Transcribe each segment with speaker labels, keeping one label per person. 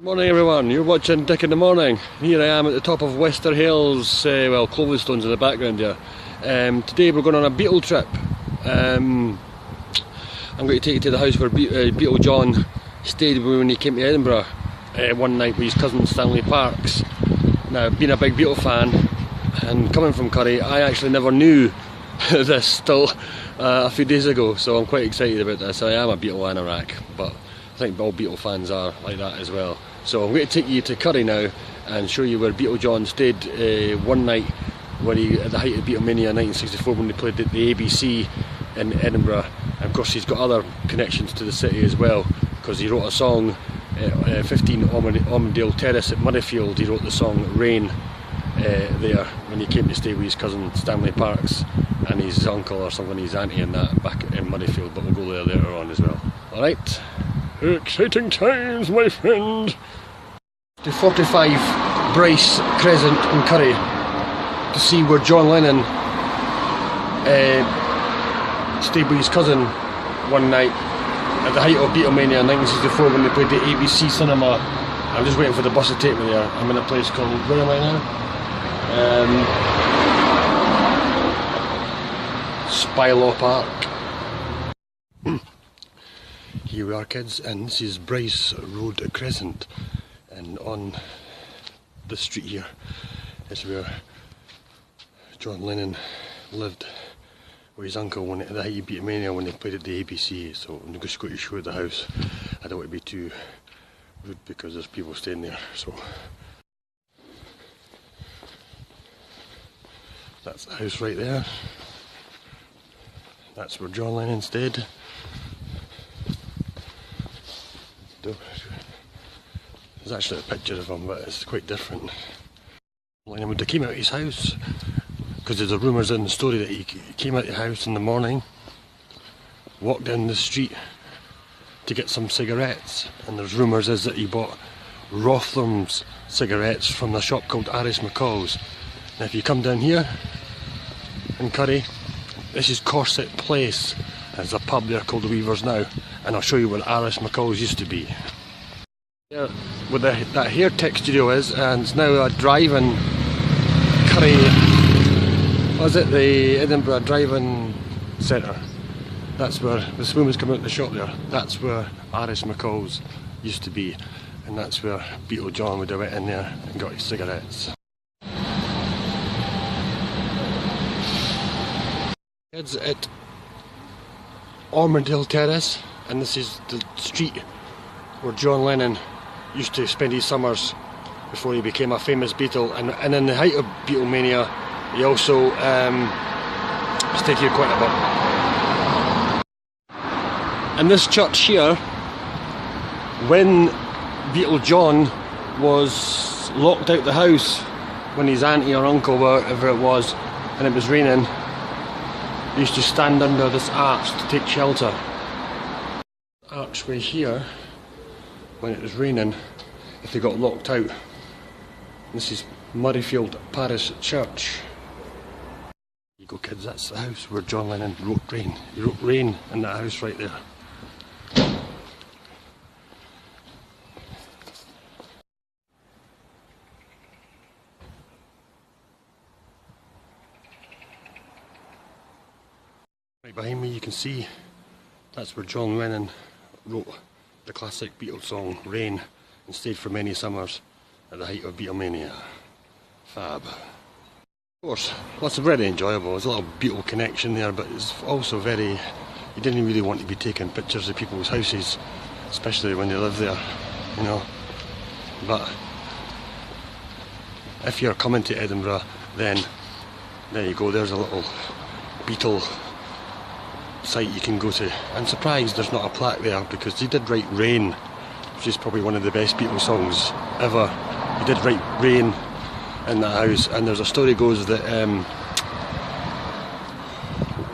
Speaker 1: Morning everyone, you're watching Dick in the Morning. Here I am at the top of Wester Hills, well, Clovelstone's in the background here. Today we're going on a Beatle trip. I'm going to take you to the house where Beatle John stayed when he came to Edinburgh one night with his cousin Stanley Parks. Now, being a big Beatle fan and coming from Curry, I actually never knew this till a few days ago, so I'm quite excited about this. I am a Beatle anorak, but I think all Beatle fans are like that as well. So I'm going to take you to Curry now and show you where Beatle John stayed one night when he, at the height of Beatlemania in 1964, when he played at the ABC in Edinburgh. And of course he's got other connections to the city as well, because he wrote a song, 15 Ormondale Terrace at Murrayfield. He wrote the song Rain there when he came to stay with his cousin Stanley Parks and his uncle or something, his auntie and that, back in Murrayfield, but we'll go there later on as well. Alright, exciting times my friend! To 45 Bryce Crescent in Curry to see where John Lennon stayed with his cousin one night at the height of Beatlemania in 1964 when they played the ABC Cinema. I'm just waiting for the bus to take me there. I'm in a place called, where am I now? Spylaw Park. Here we are kids, and this is Bryce Road Crescent, and on the street here is where John Lennon lived with his uncle when at the height of Beatlemania when they played at the ABC. So I'm just going to show you the house. I don't want to be too rude because there's people staying there. So that's the house right there. That's where John Lennon stayed. There's actually a picture of him, but it's quite different. Lennon would have came out of his house, because there's rumours in the story that he came out of the house in the morning, walked down the street to get some cigarettes, and there's rumours is that he bought Rotham's cigarettes from the shop called Aris McCall's. Now if you come down here in Curry, this is Corset Place. There's a pub there called the Weavers now, and I'll show you where Aris McCall's used to be. Here, where that hair tech studio is, and it's now a drive-in Curry, was it the Edinburgh Drive-In Centre? That's where this woman's coming out of the shop there. That's where Aris McCall's used to be, and that's where Beatle John would have went in there and got his cigarettes. Kids at Ormondale Terrace, and this is the street where John Lennon used to spend his summers before he became a famous Beatle, and in the height of Beatlemania he also stayed here quite a bit. And this church here, when Beatle John was locked out the house when his auntie or uncle, wherever it was, and it was raining, he used to stand under this arch to take shelter. Archway here, when it was raining, if they got locked out. This is Murrayfield Parish Church. There you go kids, that's the house where John Lennon wrote Rain. He wrote Rain in that house right there. Right behind me you can see that's where John Lennon wrote the classic Beatles song Rain and stayed for many summers at the height of Beatlemania. Fab. Of course, lots of very enjoyable. There's a little Beatle connection there, but it's also very, you didn't really want to be taking pictures of people's houses, especially when they live there, you know. But if you're coming to Edinburgh, then there you go, there's a little Beatle site you can go to. I'm surprised there's not a plaque there, because he did write Rain, which is probably one of the best Beatles songs ever. He did write Rain in that house, and there's a story goes that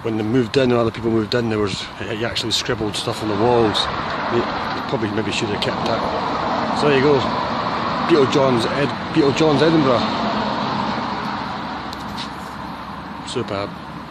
Speaker 1: when they moved in, and other people moved in, he actually scribbled stuff on the walls. He probably maybe should have kept that. So there you go, Beatle John's Edinburgh. Superb.